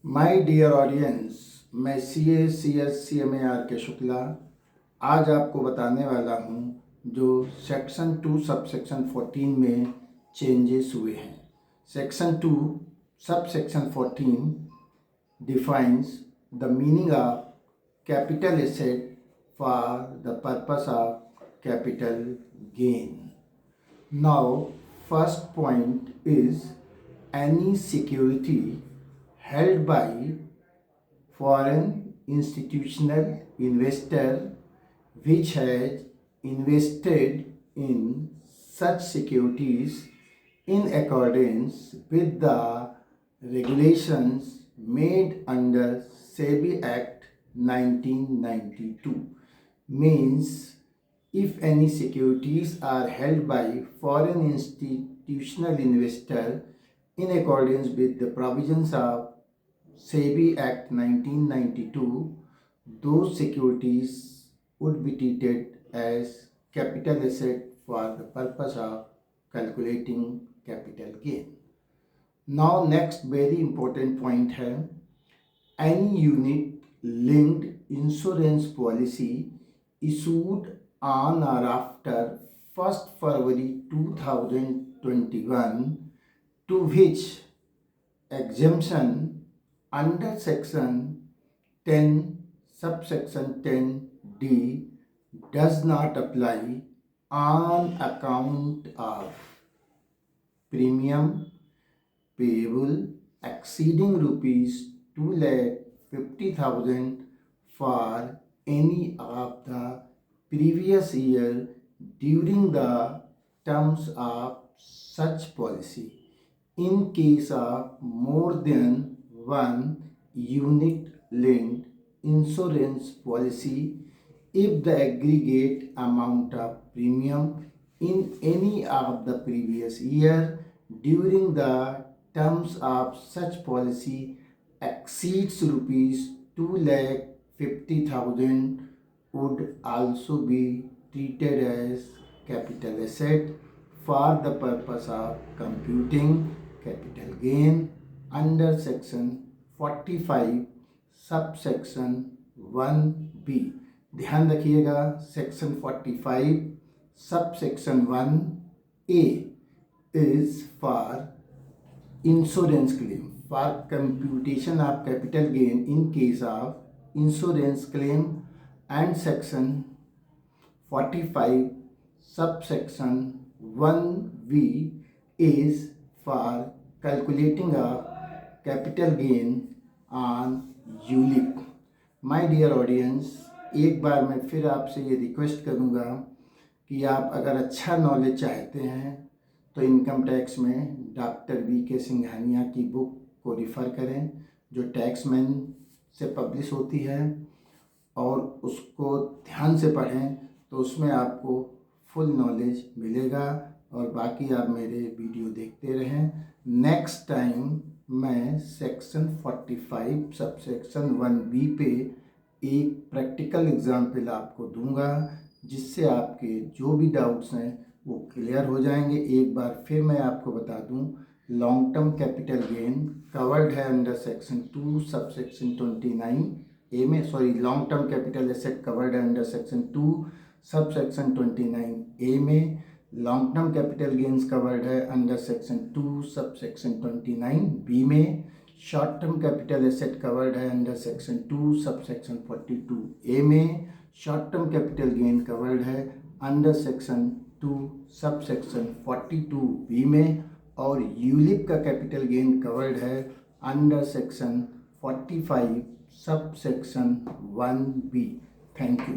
My dear audience, मैं C M A R के शुक्ला आज आपको बताने वाला हूँ जो सेक्शन 2 सब सेक्शन 14 में चेंजेस हुए हैं। Section 2 sub section 14 defines the meaning of capital asset for the purpose of capital gain. Now, first point is any security held by foreign institutional investor which has invested in such securities in accordance with the regulations made under SEBI Act 1992 means if any securities are held by foreign institutional investor in accordance with the provisions of SEBI Act 1992, those securities would be treated as capital asset for the purpose of calculating capital gain. Now next very important point है any unit linked insurance policy issued on or after 1st February 2021 to which exemption under section 10 subsection 10D does not apply on account of premium payable exceeding rupees 2,50,000 for any of the previous year during the terms of such policy. In case of more than one unit linked insurance policy, if the aggregate amount of premium in any of the previous year during the terms of such policy exceeds rupees 2,50,000 would also be treated as capital asset for the purpose of computing capital gain under section 45 subsection 1B. ध्यान रखिएगा, section 45 subsection 1A is for insurance claim for computation of capital gain in case of insurance claim, and section 45 subsection 1B is for calculating a capital gain on ULIP. My dear audience, एक बार मैं फिर आपसे ये request करूँगा कि आप अगर अच्छा नॉलेज चाहते हैं तो इनकम टैक्स में डॉक्टर वी.के. सिंघानिया की बुक को रिफ़र करें जो टैक्समैन से पब्लिश होती है और उसको ध्यान से पढ़ें तो उसमें आपको फुल नॉलेज मिलेगा। और बाकी आप मेरे वीडियो देखते रहें। नेक्स्ट टाइम मैं सेक्शन 45 सबसेक्शन 1B पे एक प्रैक्टिकल एग्जाम्पल आपको दूंगा जिससे आपके जो भी डाउट्स हैं वो क्लियर हो जाएंगे। एक बार फिर मैं आपको बता दूं, long term capital gain covered है अंडर सेक्शन 2 सबसेक्शन 29A में, long term capital asset covered है अंडर सेक्शन 2 सबसेक्शन 29A में। Long term capital gains covered है अंडर सेक्शन 2 सबसेक्शन 29B में। Short term capital asset covered है under section 2 subsection 42A में। Short term capital gain covered है under section 2 subsection 42B में। और ULIP का capital gain covered है under section 45 subsection 1B। Thank you.